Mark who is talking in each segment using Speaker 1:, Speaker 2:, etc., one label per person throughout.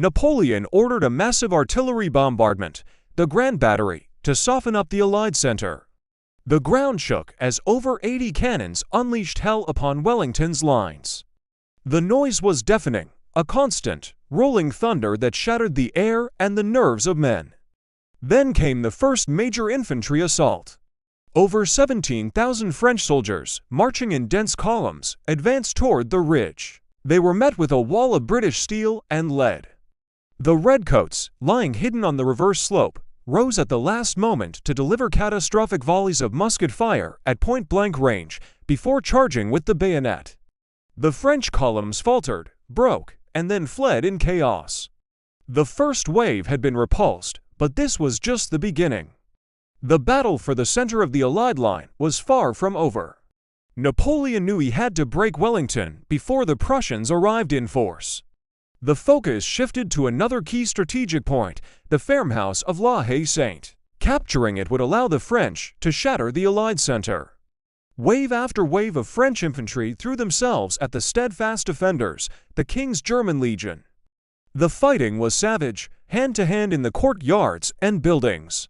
Speaker 1: Napoleon ordered a massive artillery bombardment, the Grand Battery, to soften up the Allied center. The ground shook as over 80 cannons unleashed hell upon Wellington's lines. The noise was deafening, a constant, rolling thunder that shattered the air and the nerves of men. Then came the first major infantry assault. Over 17,000 French soldiers, marching in dense columns, advanced toward the ridge. They were met with a wall of British steel and lead. The redcoats, lying hidden on the reverse slope, rose at the last moment to deliver catastrophic volleys of musket fire at point-blank range before charging with the bayonet. The French columns faltered, broke, and then fled in chaos. The first wave had been repulsed, but this was just the beginning. The battle for the center of the Allied line was far from over. Napoleon knew he had to break Wellington before the Prussians arrived in force. The focus shifted to another key strategic point, the farmhouse of La Haye Sainte. Capturing it would allow the French to shatter the Allied center. Wave after wave of French infantry threw themselves at the steadfast defenders, the King's German Legion. The fighting was savage, hand-to-hand in the courtyards and buildings.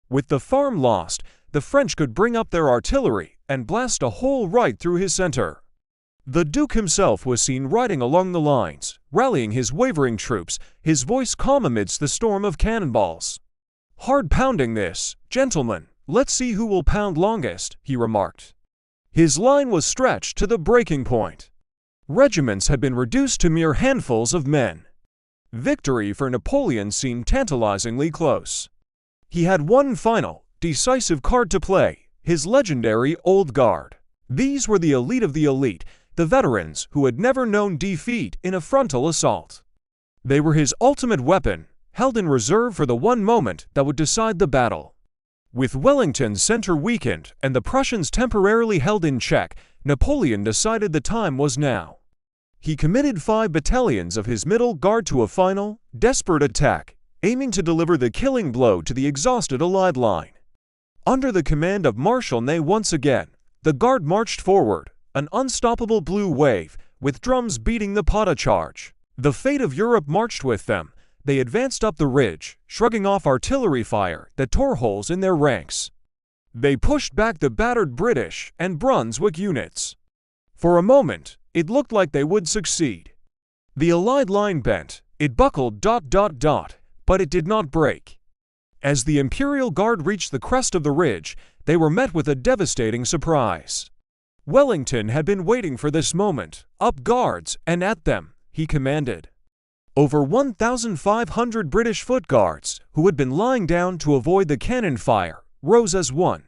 Speaker 1: With the farm lost, the French could bring up their artillery and blast a hole right through his center. The Duke himself was seen riding along the lines, rallying his wavering troops, his voice calm amidst the storm of cannonballs. "Hard pounding this, gentlemen, let's see who will pound longest," he remarked. His line was stretched to the breaking point. Regiments had been reduced to mere handfuls of men. Victory for Napoleon seemed tantalizingly close. He had one final, decisive card to play, his legendary Old Guard. These were the elite of the elite, the veterans who had never known defeat in a frontal assault. They were his ultimate weapon, held in reserve for the one moment that would decide the battle. With Wellington's center weakened and the Prussians temporarily held in check, Napoleon decided the time was now. He committed 5 battalions of his middle guard to a final, desperate attack, aiming to deliver the killing blow to the exhausted Allied line. Under the command of Marshal once again, the Guard marched forward, an unstoppable blue wave, with drums beating the pas de charge. The fate of Europe marched with them. They advanced up the ridge, shrugging off artillery fire that tore holes in their ranks. They pushed back the battered British and Brunswick units. For a moment, it looked like they would succeed. The Allied line bent, it buckled ... but it did not break. As the Imperial Guard reached the crest of the ridge, they were met with a devastating surprise. Wellington had been waiting for this moment. "Up guards, and at them," he commanded. Over 1,500 British foot guards, who had been lying down to avoid the cannon fire, rose as one.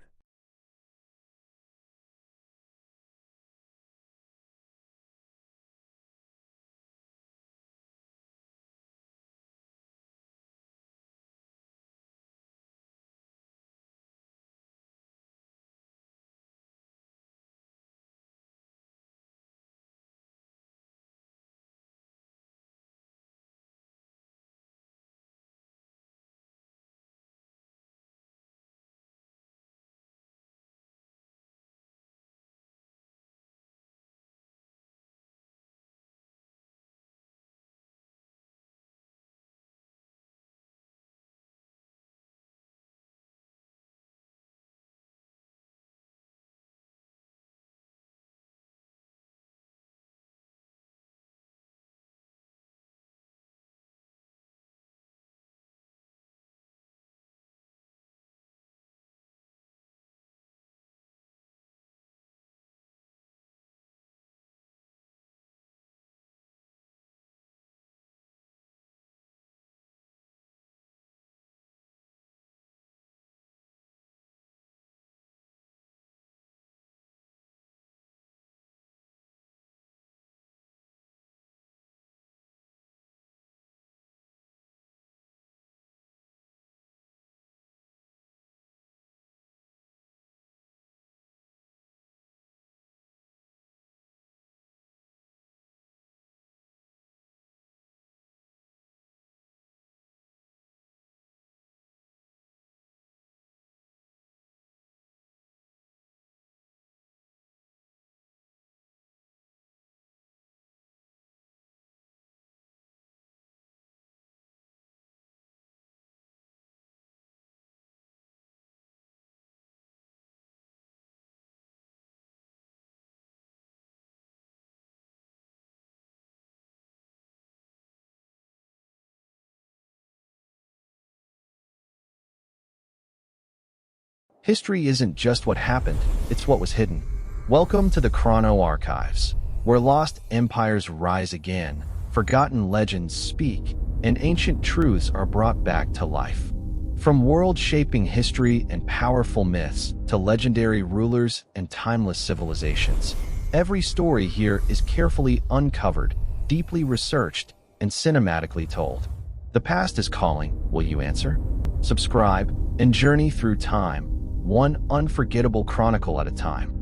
Speaker 2: History isn't just what happened, it's what was hidden. Welcome to the Chrono Archives, where lost empires rise again, forgotten legends speak, and ancient truths are brought back to life. From world-shaping history and powerful myths to legendary rulers and timeless civilizations, every story here is carefully uncovered, deeply researched, and cinematically told. The past is calling, will you answer? Subscribe and journey through time, one unforgettable chronicle at a time.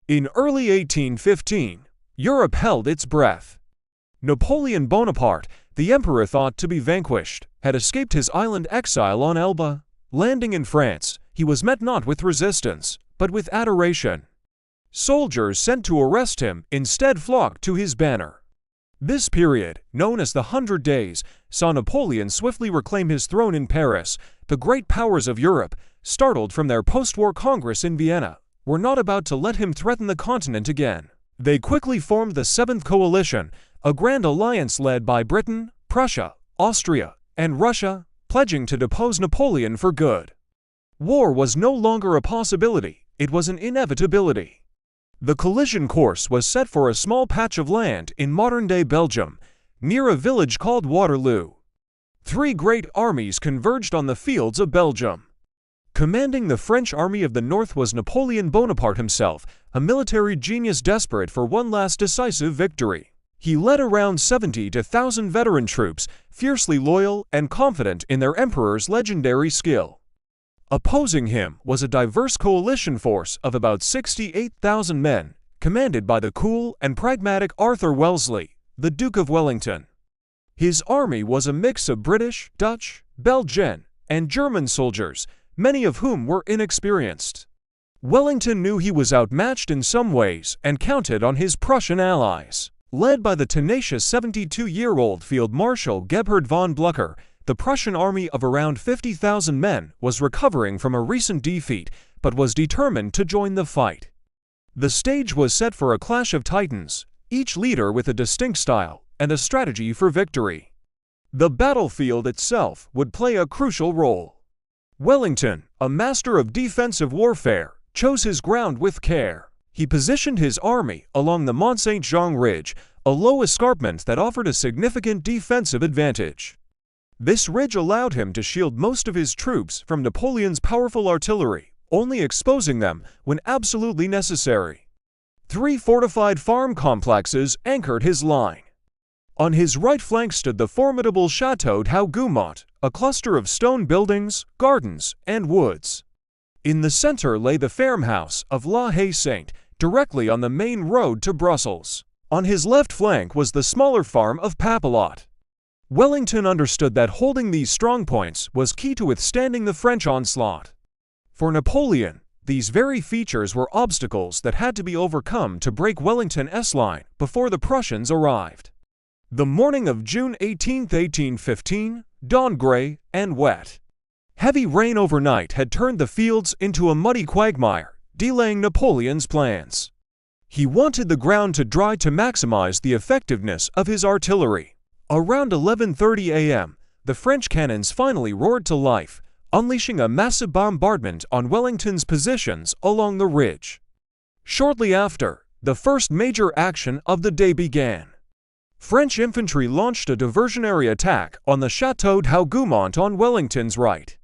Speaker 1: In early 1815, Europe held its breath. Napoleon Bonaparte, the emperor thought to be vanquished, had escaped his island exile on Elba. Landing in France, he was met not with resistance, but with adoration. Soldiers sent to arrest him instead flocked to his banner. This period, known as the 100 Days, saw Napoleon swiftly reclaim his throne in Paris. The great powers of Europe, startled from their post-war Congress in Vienna, were not about to let him threaten the continent again. They quickly formed the Seventh Coalition, a grand alliance led by Britain, Prussia, Austria, and Russia, pledging to depose Napoleon for good. War was no longer a possibility, it was an inevitability. The collision course was set for a small patch of land in modern-day Belgium, near a village called Waterloo. Three great armies converged on the fields of Belgium. Commanding the French Army of the North was Napoleon Bonaparte himself, a military genius desperate for one last decisive victory. He led around 70,000 veteran troops, fiercely loyal and confident in their emperor's legendary skill. Opposing him was a diverse coalition force of about 68,000 men, commanded by the cool and pragmatic Arthur Wellesley, the Duke of Wellington. His army was a mix of British, Dutch, Belgian, and German soldiers, many of whom were inexperienced. Wellington knew he was outmatched in some ways and counted on his Prussian allies. Led by the tenacious 72-year-old Field Marshal Gebhard von Blücher, the Prussian army of around 50,000 men was recovering from a recent defeat, but was determined to join the fight. The stage was set for a clash of titans, each leader with a distinct style and a strategy for victory. The battlefield itself would play a crucial role. Wellington, a master of defensive warfare, chose his ground with care. He positioned his army along the Mont Saint-Jean ridge, a low escarpment that offered a significant defensive advantage. This ridge allowed him to shield most of his troops from Napoleon's powerful artillery, only exposing them when absolutely necessary. Three fortified farm complexes anchored his line. On his right flank stood the formidable Château Hougoumont, a cluster of stone buildings, gardens, and woods. In the center lay the farmhouse of La Haye Sainte, directly on the main road to Brussels. On his left flank was the smaller farm of Papelotte. Wellington understood that holding these strong points was key to withstanding the French onslaught. For Napoleon, these very features were obstacles that had to be overcome to break Wellington's line before the Prussians arrived. The morning of June 18, 1815, dawned gray and wet. Heavy rain overnight had turned the fields into a muddy quagmire, delaying Napoleon's plans. He wanted the ground to dry to maximize the effectiveness of his artillery. Around 11:30 a.m., the French cannons finally roared to life, unleashing a massive bombardment on Wellington's positions along the ridge. Shortly after, the first major action of the day began. French infantry launched a diversionary attack on the Château Hougoumont on Wellington's right.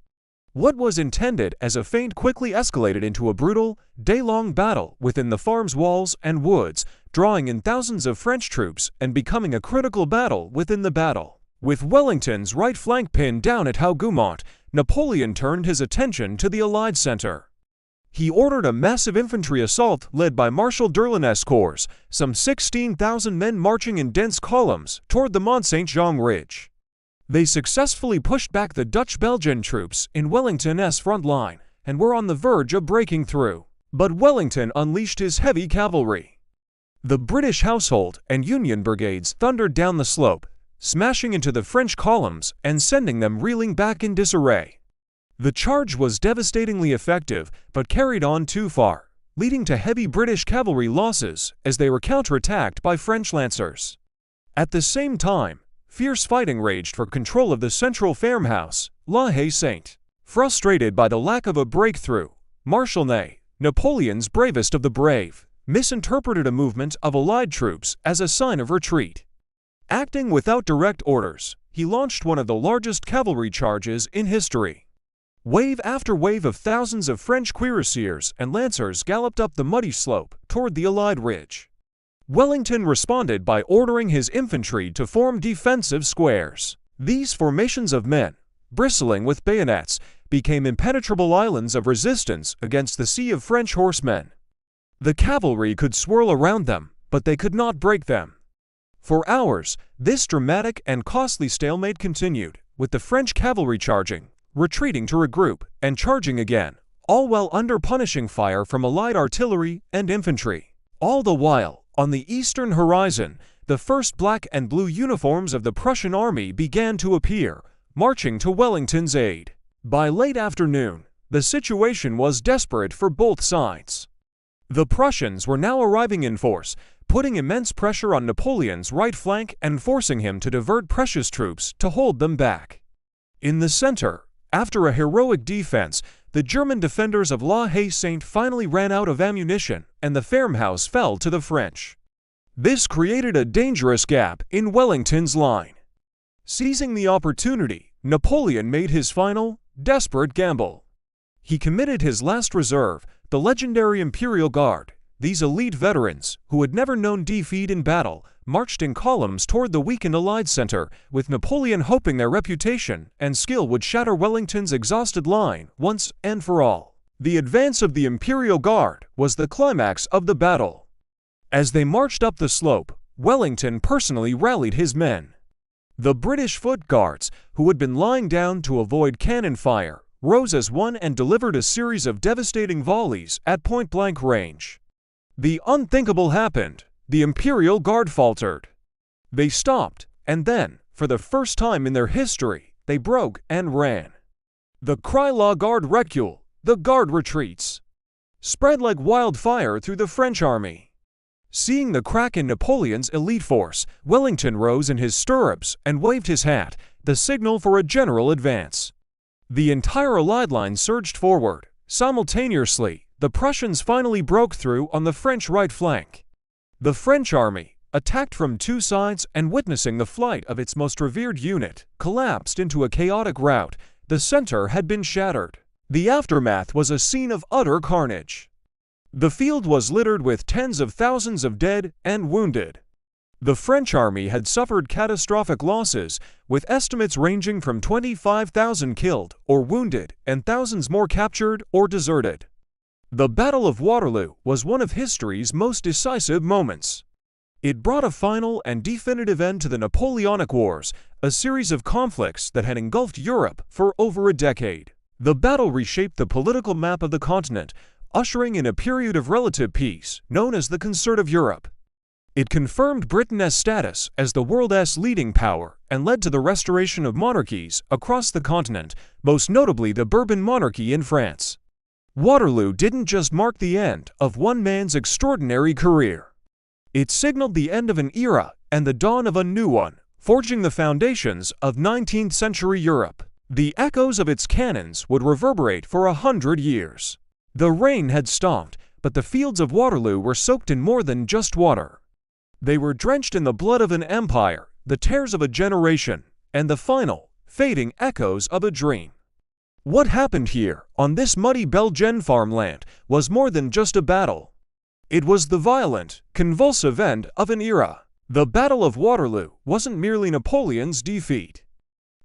Speaker 1: What was intended as a feint quickly escalated into a brutal, day-long battle within the farm's walls and woods, drawing in thousands of French troops and becoming a critical battle within the battle. With Wellington's right flank pinned down at Hougoumont, Napoleon turned his attention to the Allied center. He ordered a massive infantry assault led by Marshal d'Urlan's corps, some 16,000 men marching in dense columns toward the Mont Saint-Jean ridge. They successfully pushed back the Dutch-Belgian troops in Wellington's front line and were on the verge of breaking through. But Wellington unleashed his heavy cavalry. The British Household and Union brigades thundered down the slope, smashing into the French columns and sending them reeling back in disarray. The charge was devastatingly effective, but carried on too far, leading to heavy British cavalry losses as they were counterattacked by French lancers. At the same time, fierce fighting raged for control of the central farmhouse, La Haye Sainte. Frustrated by the lack of a breakthrough, Marshal Ney, Napoleon's bravest of the brave, misinterpreted a movement of Allied troops as a sign of retreat. Acting without direct orders, he launched one of the largest cavalry charges in history. Wave after wave of thousands of French cuirassiers and lancers galloped up the muddy slope toward the Allied ridge. Wellington responded by ordering his infantry to form defensive squares. These formations of men, bristling with bayonets, became impenetrable islands of resistance against the sea of French horsemen. The cavalry could swirl around them, but they could not break them. For hours, this dramatic and costly stalemate continued, with the French cavalry charging, retreating to regroup, and charging again, all while under punishing fire from Allied artillery and infantry. All the while, on the eastern horizon, the first black and blue uniforms of the Prussian army began to appear, marching to Wellington's aid. By late afternoon, the situation was desperate for both sides. The Prussians were now arriving in force, putting immense pressure on Napoleon's right flank and forcing him to divert precious troops to hold them back. In the center, after a heroic defense, the German defenders of La Haye Sainte finally ran out of ammunition and the farmhouse fell to the French. This created a dangerous gap in Wellington's line. Seizing the opportunity, Napoleon made his final, desperate gamble. He committed his last reserve, the legendary Imperial Guard. These elite veterans, who had never known defeat in battle, marched in columns toward the weakened Allied center, with Napoleon hoping their reputation and skill would shatter Wellington's exhausted line once and for all. The advance of the Imperial Guard was the climax of the battle. As they marched up the slope, Wellington personally rallied his men. The British foot guards, who had been lying down to avoid cannon fire, rose as one and delivered a series of devastating volleys at point-blank range. The unthinkable happened. The Imperial Guard faltered. They stopped, and then, for the first time in their history, they broke and ran. The cry "La Garde recule," the Guard retreats, spread like wildfire through the French army. Seeing the crack in Napoleon's elite force, Wellington rose in his stirrups and waved his hat, the signal for a general advance. The entire Allied line surged forward. Simultaneously, the Prussians finally broke through on the French right flank. The French army, attacked from two sides and witnessing the flight of its most revered unit, collapsed into a chaotic rout. The center had been shattered. The aftermath was a scene of utter carnage. The field was littered with tens of thousands of dead and wounded. The French army had suffered catastrophic losses, with estimates ranging from 25,000 killed or wounded and thousands more captured or deserted. The Battle of Waterloo was one of history's most decisive moments. It brought a final and definitive end to the Napoleonic Wars, a series of conflicts that had engulfed Europe for over a decade. The battle reshaped the political map of the continent, ushering in a period of relative peace known as the Concert of Europe. It confirmed Britain's status as the world's leading power and led to the restoration of monarchies across the continent, most notably the Bourbon monarchy in France. Waterloo didn't just mark the end of one man's extraordinary career. It signaled the end of an era and the dawn of a new one, forging the foundations of 19th century Europe. The echoes of its cannons would reverberate for 100 years. The rain had stopped, but the fields of Waterloo were soaked in more than just water. They were drenched in the blood of an empire, the tears of a generation, and the final, fading echoes of a dream. What happened here, on this muddy Belgian farmland, was more than just a battle. It was the violent, convulsive end of an era. The Battle of Waterloo wasn't merely Napoleon's defeat.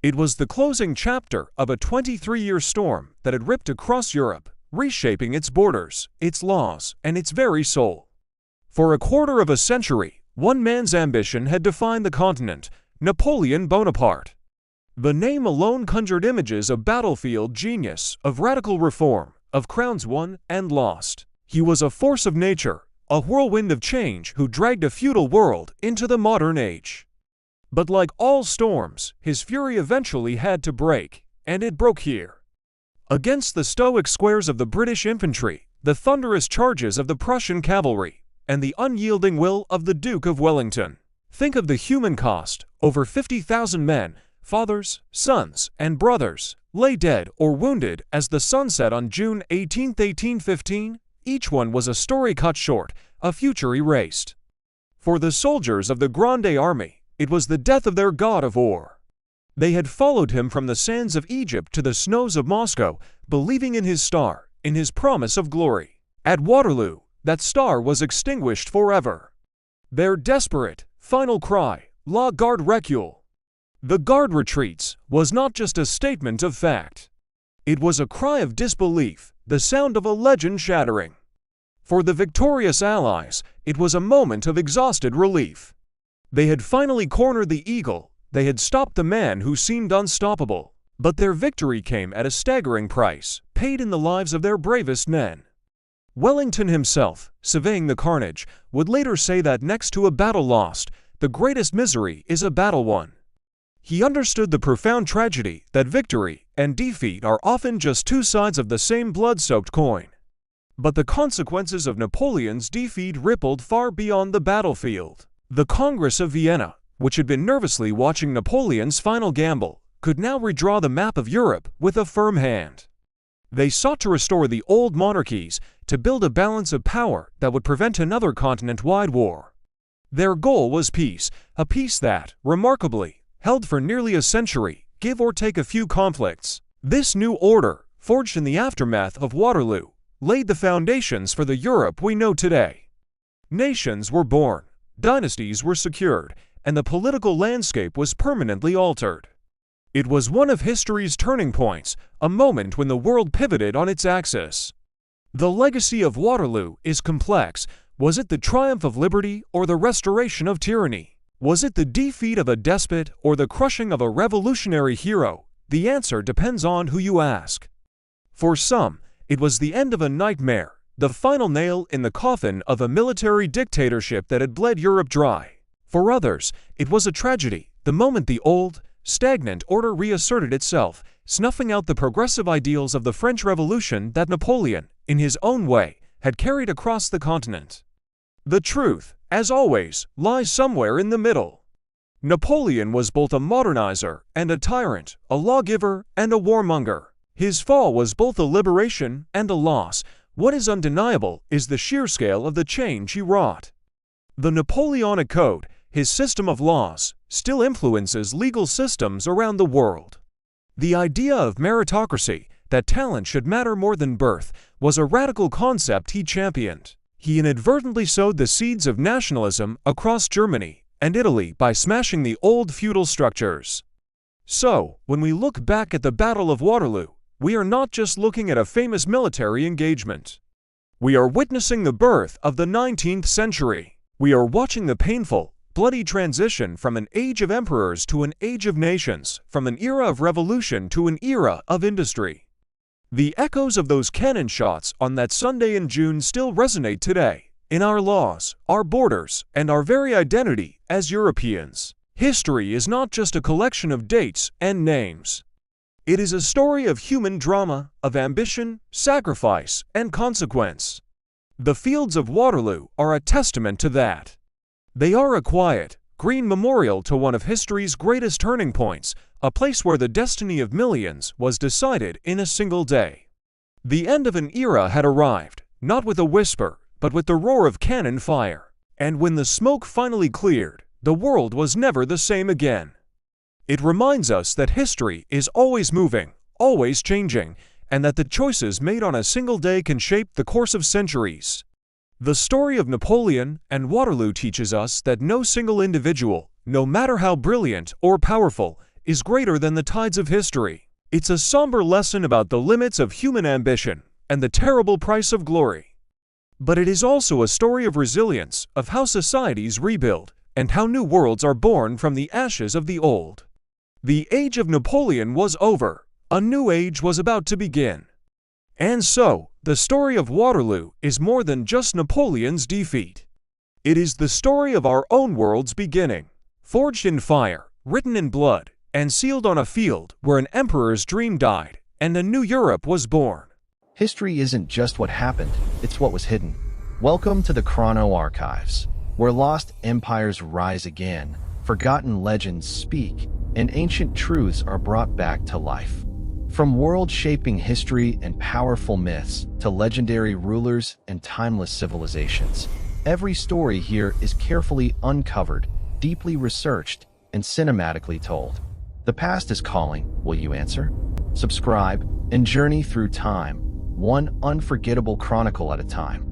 Speaker 1: It was the closing chapter of a 23-year storm that had ripped across Europe, reshaping its borders, its laws, and its very soul. For a quarter of a century, one man's ambition had defined the continent: Napoleon Bonaparte. The name alone conjured images of battlefield genius, of radical reform, of crowns won and lost. He was a force of nature, a whirlwind of change who dragged a feudal world into the modern age. But like all storms, his fury eventually had to break, and it broke here. Against the stoic squares of the British infantry, the thunderous charges of the Prussian cavalry, and the unyielding will of the Duke of Wellington. Think of the human cost: over 50,000 men, fathers, sons, and brothers, lay dead or wounded as the sun set on June 18, 1815. Each one was a story cut short, a future erased. For the soldiers of the Grande Army, it was the death of their god of war. They had followed him from the sands of Egypt to the snows of Moscow, believing in his star, in his promise of glory. At Waterloo, that star was extinguished forever. Their desperate, final cry, La Garde recule. The Guard retreats was not just a statement of fact. It was a cry of disbelief, the sound of a legend shattering. For the victorious Allies, it was a moment of exhausted relief. They had finally cornered the eagle, they had stopped the man who seemed unstoppable. But their victory came at a staggering price, paid in the lives of their bravest men. Wellington himself, surveying the carnage, would later say that next to a battle lost, the greatest misery is a battle won. He understood the profound tragedy that victory and defeat are often just two sides of the same blood-soaked coin. But the consequences of Napoleon's defeat rippled far beyond the battlefield. The Congress of Vienna, which had been nervously watching Napoleon's final gamble, could now redraw the map of Europe with a firm hand. They sought to restore the old monarchies, to build a balance of power that would prevent another continent-wide war. Their goal was peace, a peace that, remarkably, held for nearly a century, give or take a few conflicts. This new order, forged in the aftermath of Waterloo, laid the foundations for the Europe we know today. Nations were born, dynasties were secured, and the political landscape was permanently altered. It was one of history's turning points, a moment when the world pivoted on its axis. The legacy of Waterloo is complex. Was it the triumph of liberty or the restoration of tyranny? Was it the defeat of a despot or the crushing of a revolutionary hero? The answer depends on who you ask. For some, it was the end of a nightmare, the final nail in the coffin of a military dictatorship that had bled Europe dry. For others, it was a tragedy, the moment the old, stagnant order reasserted itself, snuffing out the progressive ideals of the French Revolution that Napoleon, in his own way, had carried across the continent. The truth, as always, lies somewhere in the middle. Napoleon was both a modernizer and a tyrant, a lawgiver and a warmonger. His fall was both a liberation and a loss. What is undeniable is the sheer scale of the change he wrought. The Napoleonic Code, his system of laws, still influences legal systems around the world. The idea of meritocracy, that talent should matter more than birth, was a radical concept he championed. He inadvertently sowed the seeds of nationalism across Germany and Italy by smashing the old feudal structures. So, when we look back at the Battle of Waterloo, we are not just looking at a famous military engagement. We are witnessing the birth of the 19th century. We are watching the painful, bloody transition from an age of emperors to an age of nations, from an era of revolution to an era of industry. The echoes of those cannon shots on that Sunday in June still resonate today, in our laws, our borders, and our very identity as Europeans. History is not just a collection of dates and names. It is a story of human drama, of ambition, sacrifice, and consequence. The fields of Waterloo are a testament to that. They are a quiet, green memorial to one of history's greatest turning points, a place where the destiny of millions was decided in a single day. The end of an era had arrived, not with a whisper, but with the roar of cannon fire. And when the smoke finally cleared, the world was never the same again. It reminds us that history is always moving, always changing, and that the choices made on a single day can shape the course of centuries. The story of Napoleon and Waterloo teaches us that no single individual, no matter how brilliant or powerful, is greater than the tides of history. It's a somber lesson about the limits of human ambition and the terrible price of glory. But it is also a story of resilience, of how societies rebuild, and how new worlds are born from the ashes of the old. The age of Napoleon was over. A new age was about to begin. And so, the story of Waterloo is more than just Napoleon's defeat. It is the story of our own world's beginning, forged in fire, written in blood, and sealed on a field where an emperor's dream died, and a new Europe was born.
Speaker 2: History isn't just what happened, it's what was hidden. Welcome to the Chrono Archives, where lost empires rise again, forgotten legends speak, and ancient truths are brought back to life. From world-shaping history and powerful myths to legendary rulers and timeless civilizations, every story here is carefully uncovered, deeply researched, and cinematically told. The past is calling, will you answer? Subscribe and journey through time, one unforgettable chronicle at a time.